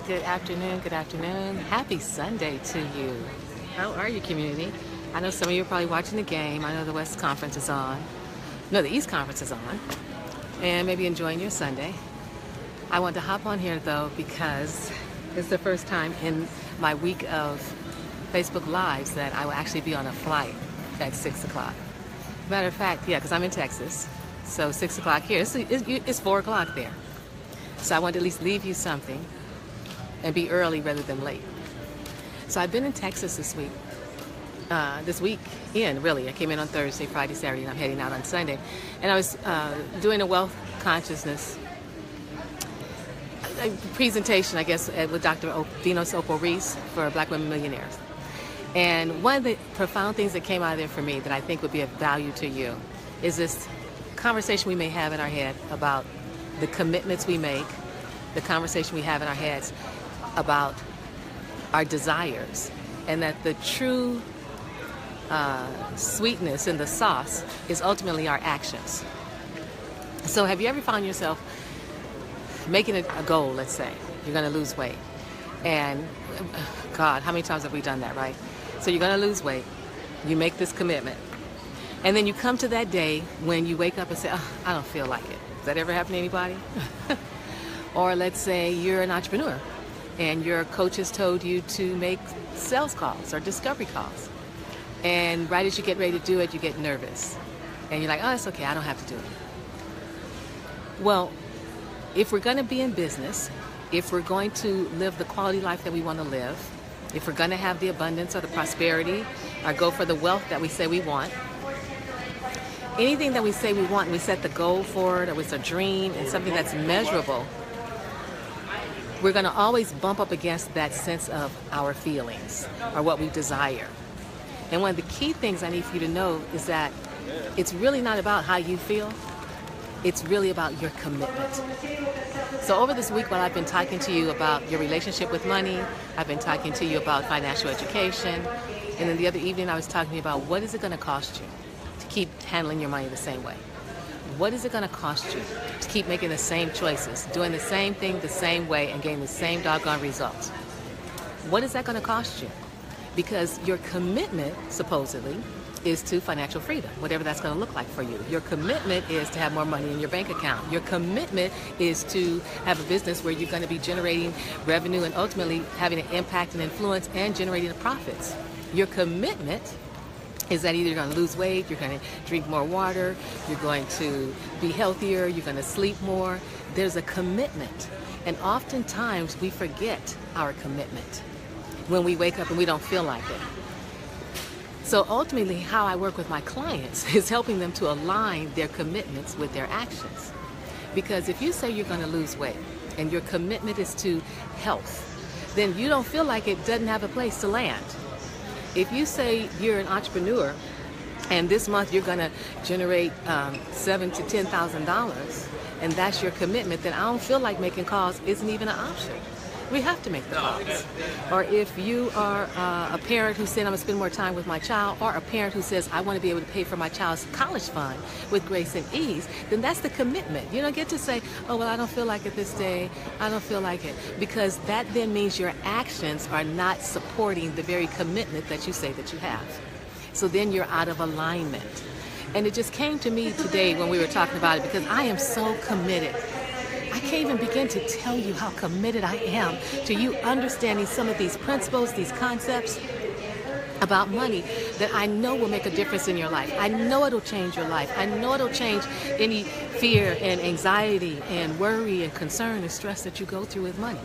Good afternoon, good afternoon. Happy Sunday to you. How are you, community? I know some of you are probably watching the game. I know the West Conference is on. No, the East Conference is on. And maybe enjoying your Sunday. I want to hop on here, though, because it's the first time in my week of Facebook Lives that I will actually be on a flight at 6 o'clock. Matter of fact, yeah, because I'm in Texas. So 6 o'clock here. It's 4 o'clock there. So I wanted to at least leave you something and be early rather than late. So I've been in Texas this week. This weekend, really. I came in on Thursday, Friday, Saturday, and I'm heading out on Sunday. And I was doing a wealth consciousness presentation, I guess, with Dr. Venus Opal Reese for Black Women Millionaires. And one of the profound things that came out of there for me that I think would be of value to you is this conversation we may have in our head about the commitments we make, the conversation we have in our heads about our desires, and that the true sweetness in the sauce is ultimately our actions. So have you ever found yourself making a goal, let's say, you're going to lose weight, and God, how many times have we done that, right? So you're going to lose weight, you make this commitment, and then you come to that day when you wake up and say, oh, I don't feel like it. Does that ever happen to anybody? Or let's say you're an entrepreneur and your coach has told you to make sales calls or discovery calls. And right as you get ready to do it, you get nervous. And you're like, oh, it's okay, I don't have to do it. Well, if we're going to be in business, if we're going to live the quality life that we want to live, if we're going to have the abundance or the prosperity or go for the wealth that we say we want, anything that we say we want and we set the goal for it, or it's a dream and something that's measurable, we're going to always bump up against that sense of our feelings or what we desire. And one of the key things I need for you to know is that it's really not about how you feel. It's really about your commitment. So over this week, while I've been talking to you about your relationship with money, I've been talking to you about financial education, and then the other evening I was talking to you about what is it going to cost you to keep handling your money the same way? What is it going to cost you to keep making the same choices, doing the same thing the same way, and getting the same doggone results? What is that going to cost you? Because your commitment, supposedly, is to financial freedom, whatever that's going to look like for you. Your commitment is to have more money in your bank account. Your commitment is to have a business where you're going to be generating revenue and ultimately having an impact and influence and generating the profits. Your commitment is that either you're going to lose weight, you're going to drink more water, you're going to be healthier, you're going to sleep more. There's a commitment. And oftentimes we forget our commitment when we wake up and we don't feel like it. So ultimately, how I work with my clients is helping them to align their commitments with their actions. Because if you say you're going to lose weight and your commitment is to health, then you don't feel like it doesn't have a place to land. If you say you're an entrepreneur and this month you're going to generate $7,000 to $10,000 and that's your commitment, then I don't feel like making calls isn't even an option. We have to make the calls. Or if you are a parent who said, I'm going to spend more time with my child, or a parent who says, I want to be able to pay for my child's college fund with grace and ease, then that's the commitment. You don't get to say, oh, well, I don't feel like it this day. I don't feel like it. Because that then means your actions are not supporting the very commitment that you say that you have. So then you're out of alignment. And it just came to me today when we were talking about it, because I am so committed. I can't even begin to tell you how committed I am to you understanding some of these principles, these concepts about money that I know will make a difference in your life. I know it'll change your life. I know it'll change any fear and anxiety and worry and concern and stress that you go through with money.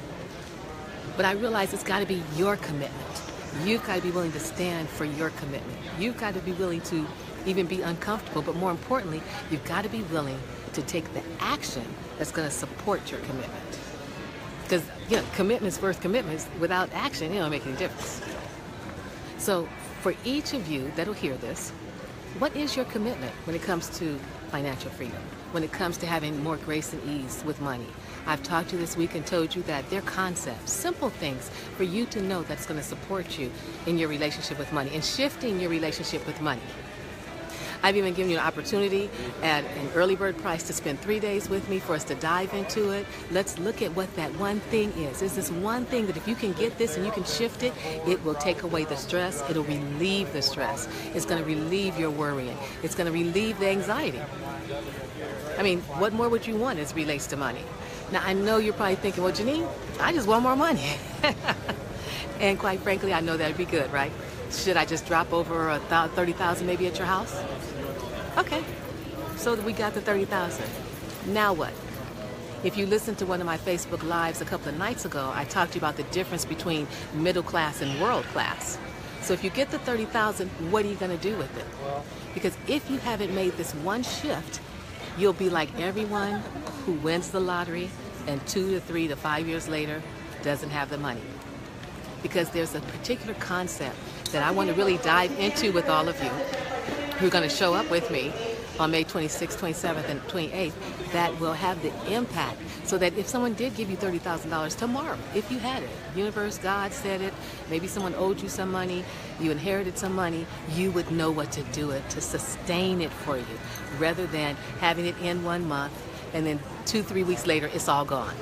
But I realize it's got to be your commitment. You've got to be willing to stand for your commitment. You've got to be willing to even be uncomfortable, but more importantly, you've got to be willing to take the action that's going to support your commitment. Because, commitment's worth commitments. Without action, it don't make any difference. So for each of you that'll hear this, what is your commitment when it comes to financial freedom? When it comes to having more grace and ease with money? I've talked to you this week and told you that they're concepts, simple things for you to know that's going to support you in your relationship with money and shifting your relationship with money. I've even given you an opportunity at an early bird price to spend 3 days with me for us to dive into it. Let's look at what that one thing is. Is this one thing that if you can get this and you can shift it, it will take away the stress. It'll relieve the stress. It's going to relieve your worrying. It's going to relieve the anxiety. I mean, what more would you want as it relates to money? Now, I know you're probably thinking, well, Jenenne, I just want more money. And quite frankly, I know that'd be good, right? Should I just drop over 30,000 maybe at your house? Okay, so we got the 30,000. Now what? If you listened to one of my Facebook Lives a couple of nights ago, I talked to you about the difference between middle class and world class. So if you get the 30,000, what are you going to do with it? Because if you haven't made this one shift, you'll be like everyone who wins the lottery and 2 to 3 to 5 years later doesn't have the money. Because there's a particular concept that I want to really dive into with all of you who are going to show up with me on May 26th, 27th, and 28th that will have the impact so that if someone did give you $30,000 tomorrow, if you had it, universe, God said it, maybe someone owed you some money, you inherited some money, you would know what to do it to sustain it for you rather than having it in 1 month and then 2-3 weeks later it's all gone.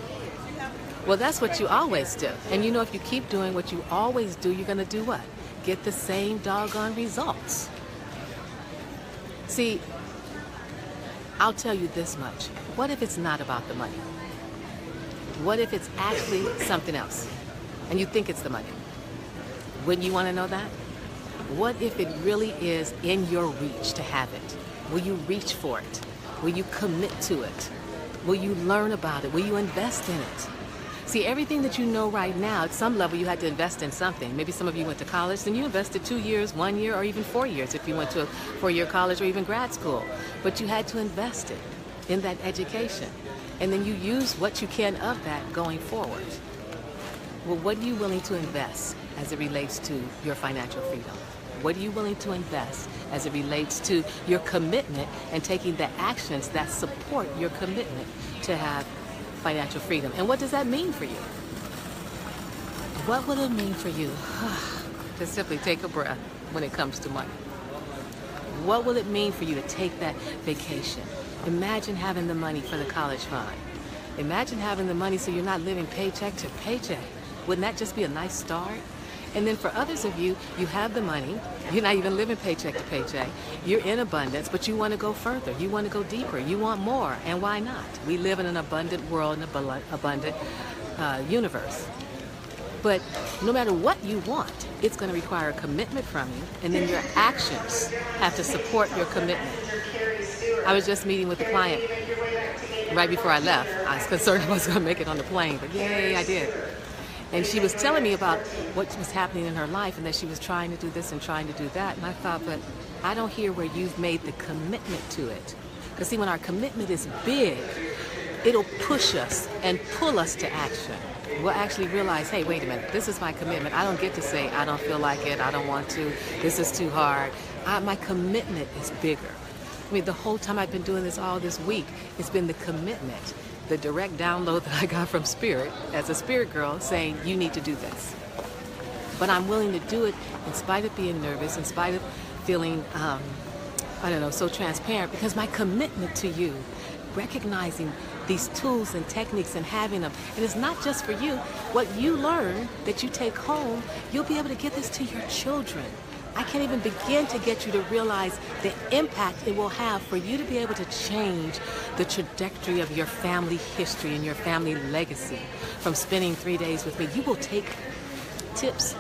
Well, that's what you always do. And you know, if you keep doing what you always do, you're going to do what? Get the same doggone results. See, I'll tell you this much. What if it's not about the money? What if it's actually something else? And you think it's the money? Wouldn't you want to know that? What if it really is in your reach to have it? Will you reach for it? Will you commit to it? Will you learn about it? Will you invest in it? See, everything that you know right now, at some level you had to invest in something. Maybe some of you went to college, then you invested 2 years, 1 year, or even 4 years if you went to a 4-year college or even grad school. But you had to invest it in that education. And then you use what you can of that going forward. Well, what are you willing to invest as it relates to your financial freedom? What are you willing to invest as it relates to your commitment and taking the actions that support your commitment to have financial freedom? And what does that mean for you? What will it mean for you to simply take a breath when it comes to money? What will it mean for you to take that vacation? Imagine having the money for the college fund. Imagine having the money so you're not living paycheck to paycheck. Wouldn't that just be a nice start? And then for others of you, you have the money, you're not even living paycheck to paycheck, you're in abundance, but you want to go further, you want to go deeper, you want more, and why not? We live in an abundant world, an abundant universe. But no matter what you want, it's going to require a commitment from you, and then your actions have to support your commitment. I was just meeting with a client right before I left. I was concerned I wasn't going to make it on the plane, but yay, I did. And she was telling me about what was happening in her life and that she was trying to do this and trying to do that. And I thought, but I don't hear where you've made the commitment to it. Because see, when our commitment is big, it'll push us and pull us to action. We'll actually realize, hey, wait a minute, this is my commitment. I don't get to say, I don't feel like it, I don't want to, this is too hard. My commitment is bigger. I mean, the whole time I've been doing this all this week, it's been the commitment. The direct download that I got from Spirit as a spirit girl saying, you need to do this. But I'm willing to do it in spite of being nervous, in spite of feeling, so transparent, because my commitment to you, recognizing these tools and techniques and having them, and it's not just for you. What you learn that you take home, you'll be able to get this to your children. I can't even begin to get you to realize the impact it will have for you to be able to change the trajectory of your family history and your family legacy from spending 3 days with me. You will take tips,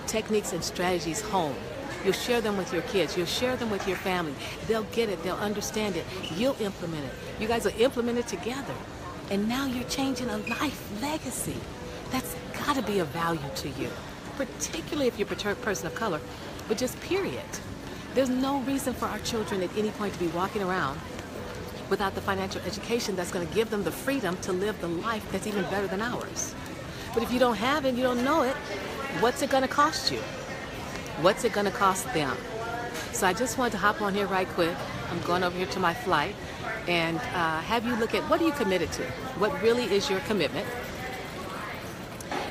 techniques, and strategies home. You'll share them with your kids. You'll share them with your family. They'll get it. They'll understand it. You'll implement it. You guys will implement it together. And now you're changing a life legacy. That's got to be of value to you, particularly if you're a person of color. But just period. There's no reason for our children at any point to be walking around without the financial education that's going to give them the freedom to live the life that's even better than ours. But if you don't have it, you don't know it, what's it going to cost you? What's it going to cost them? So I just wanted to hop on here right quick. I'm going over here to my flight and have you look at what are you committed to? What really is your commitment?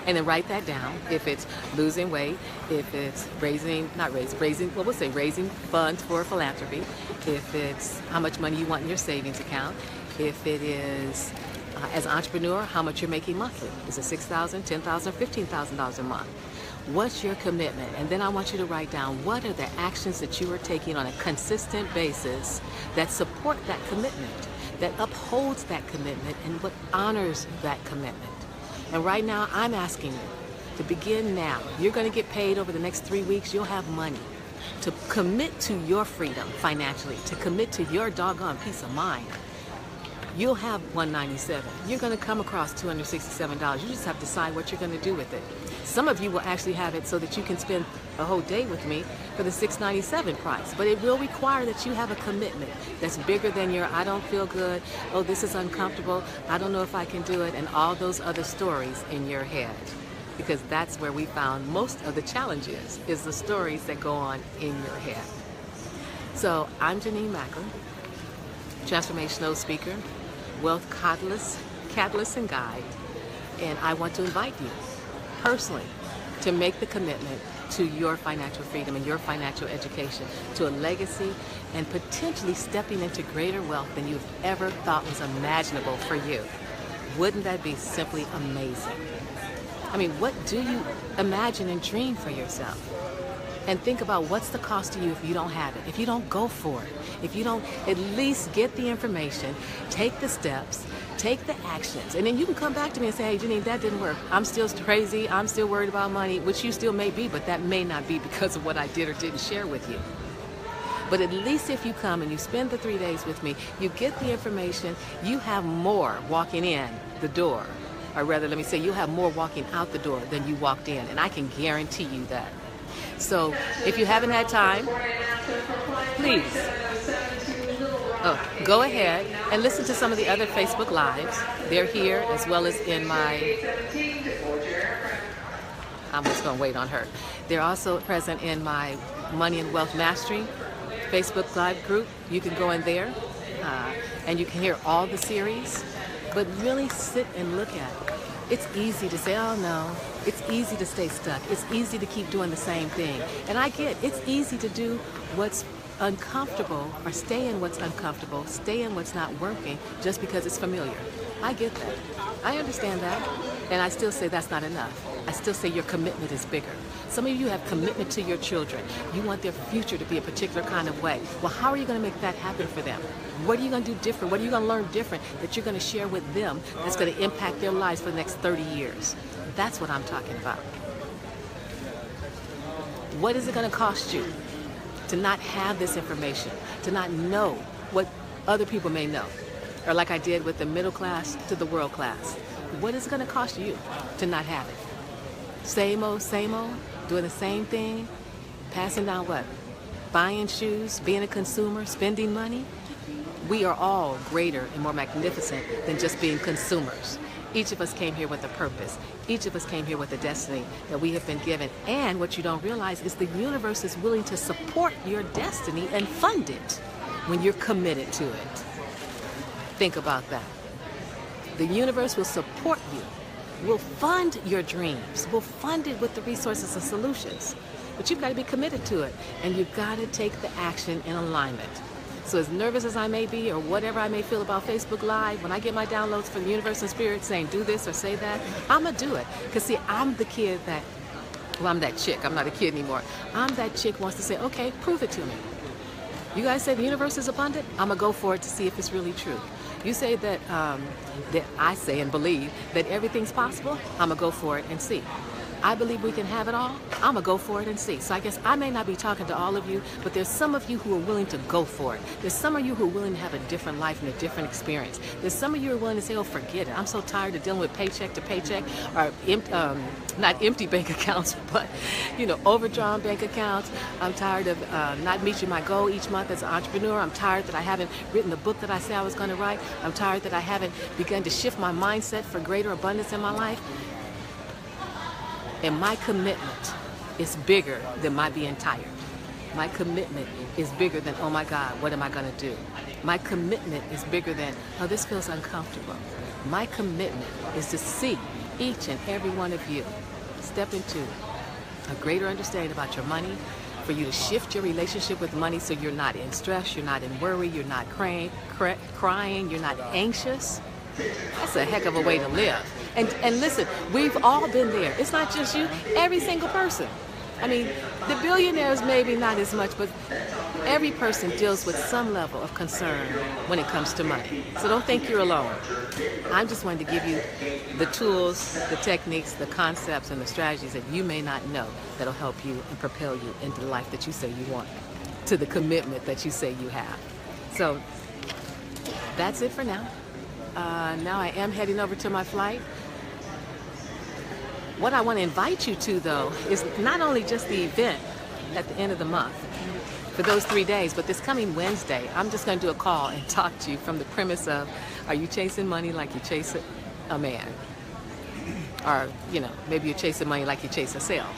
And then write that down. If it's losing weight, if it's raising funds for philanthropy, if it's how much money you want in your savings account, if it is, as an entrepreneur, how much you're making monthly. Is it $6,000, $10,000, $15,000 a month? What's your commitment? And then I want you to write down what are the actions that you are taking on a consistent basis that support that commitment, that upholds that commitment, and what honors that commitment. And right now, I'm asking you to begin now. You're going to get paid over the next 3 weeks. You'll have money to commit to your freedom financially, to commit to your doggone peace of mind. You'll have $197. You're going to come across $267. You just have to decide what you're going to do with it. Some of you will actually have it so that you can spend a whole day with me for the $697 price. But it will require that you have a commitment that's bigger than your I don't feel good, oh, this is uncomfortable, I don't know if I can do it, and all those other stories in your head. Because that's where we found most of the challenges, is the stories that go on in your head. So I'm Macklin, transformational speaker, wealth catalyst and guide, and I want to invite you personally to make the commitment to your financial freedom and your financial education, to a legacy, and potentially stepping into greater wealth than you've ever thought was imaginable for you. Wouldn't that be simply amazing? I mean, what do you imagine and dream for yourself? And think about what's the cost to you if you don't have it, if you don't go for it, if you don't at least get the information, take the steps, take the actions, and then you can come back to me and say, hey, Jenenne, that didn't work. I'm still crazy. I'm still worried about money, which you still may be, but that may not be because of what I did or didn't share with you. But at least if you come and you spend the 3 days with me, you get the information, you have more walking in the door, or rather, let me say, you have more walking out the door than you walked in, and I can guarantee you that. So if you haven't had time, please go ahead and listen to some of the other Facebook Lives. They're here as well as in my, I'm just going to wait on her. They're also present in my Money and Wealth Mastery Facebook Live group. You can go in there and you can hear all the series, but really sit and look at it. It's easy to say, oh no, it's easy to stay stuck. It's easy to keep doing the same thing. And I get it's easy to do what's uncomfortable or stay in what's uncomfortable, stay in what's not working just because it's familiar. I get that. I understand that. And I still say that's not enough. I still say your commitment is bigger. Some of you have commitment to your children. You want their future to be a particular kind of way. Well, how are you going to make that happen for them? What are you going to do different? What are you going to learn different that you're going to share with them that's going to impact their lives for the next 30 years? That's what I'm talking about. What is it going to cost you to not have this information, to not know what other people may know? Or like I did with the middle class to the world class. What is it going to cost you to not have it? Same old, doing the same thing, passing down what? Buying shoes, being a consumer, spending money? We are all greater and more magnificent than just being consumers. Each of us came here with a purpose. Each of us came here with a destiny that we have been given. And what you don't realize is the universe is willing to support your destiny and fund it when you're committed to it. Think about that. The universe will support you, will fund your dreams, will fund it with the resources and solutions. But you've got to be committed to it, and you've got to take the action in alignment. So as nervous as I may be or whatever I may feel about Facebook Live, when I get my downloads from the universe and spirit saying do this or say that, I'm going to do it. Because see, I'm the kid that, well, I'm that chick. I'm not a kid anymore. I'm that chick who wants to say, okay, prove it to me. You guys say the universe is abundant? I'm going to go for it to see if it's really true. You say that, that I say and believe that everything's possible? I'm going to go for it and see. I believe we can have it all. I'm going to go for it and see. So I guess I may not be talking to all of you, but there's some of you who are willing to go for it. There's some of you who are willing to have a different life and a different experience. There's some of you who are willing to say, oh, forget it. I'm so tired of dealing with paycheck to paycheck, or not empty bank accounts, but, you know, overdrawn bank accounts. I'm tired of not meeting my goal each month as an entrepreneur. I'm tired that I haven't written the book that I said I was going to write. I'm tired that I haven't begun to shift my mindset for greater abundance in my life. And my commitment is bigger than my being tired. My commitment is bigger than, oh my God, what am I going to do? My commitment is bigger than, oh, this feels uncomfortable. My commitment is to see each and every one of you step into a greater understanding about your money, for you to shift your relationship with money so you're not in stress, you're not in worry, you're not crying, you're not anxious. That's a heck of a way to live. And listen, we've all been there. It's not just you, every single person. I mean, the billionaires maybe not as much, but every person deals with some level of concern when it comes to money. So don't think you're alone. I'm just wanting to give you the tools, the techniques, the concepts, and the strategies that you may not know that'll help you and propel you into the life that you say you want, to the commitment that you say you have. So that's it for now. Now I am heading over to my flight. What I want to invite you to, though, is not only just the event at the end of the month for those 3 days, but this coming Wednesday, I'm just going to do a call and talk to you from the premise of, are you chasing money like you chase a man? Or, you know, maybe you're chasing money like you chase a sale.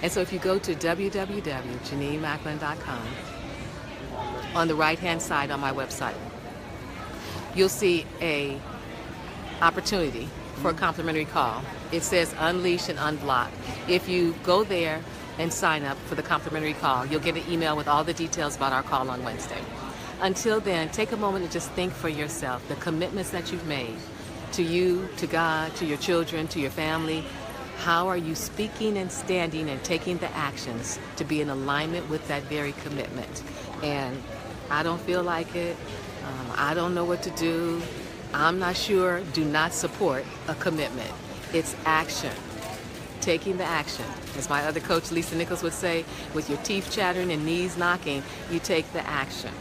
And so if you go to www.JenenneMacklin.com, on the right-hand side on my website, you'll see a opportunity for a complimentary call. It says unleash and unblock. If you go there and sign up for the complimentary call, you'll get an email with all the details about our call on Wednesday. Until then, take a moment to just think for yourself the commitments that you've made to you, to God, to your children, to your family. How are you speaking and standing and taking the actions to be in alignment with that very commitment? And I don't feel like it. I don't know what to do. I'm not sure. Do not support a commitment. It's action. Taking the action. As my other coach, Lisa Nichols, would say, with your teeth chattering and knees knocking, you take the action.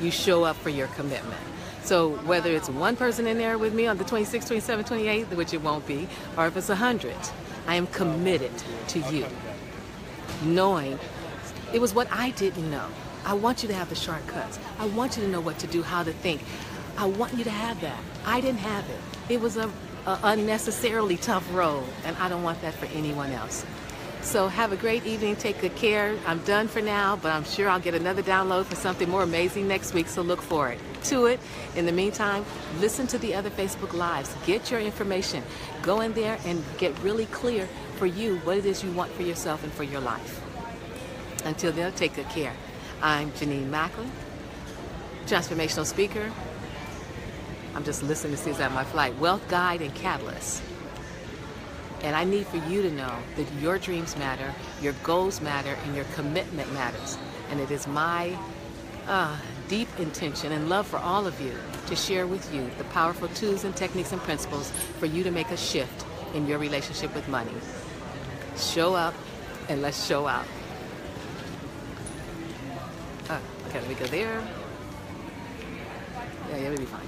You show up for your commitment. So whether it's one person in there with me on the 26th, 27th, 28th, which it won't be, or if it's 100, I am committed to you. Knowing it was what I didn't know. I want you to have the shortcuts. I want you to know what to do, how to think. I want you to have that. I didn't have it. It was a unnecessarily tough road, and I don't want that for anyone else. So have a great evening. Take good care. I'm done for now, but I'm sure I'll get another download for something more amazing next week, so look forward to it. In the meantime, listen to the other Facebook Lives. Get your information. Go in there and get really clear for you what it is you want for yourself and for your life. Until then, take good care. I'm Jenenne Macklin, transformational speaker. I'm just listening to see is at my flight. Wealth guide and catalyst. And I need for you to know that your dreams matter, your goals matter, and your commitment matters. And it is my deep intention and love for all of you to share with you the powerful tools and techniques and principles for you to make a shift in your relationship with money. Show up and let's show out. Okay, let me go there. Yeah, we'll be fine.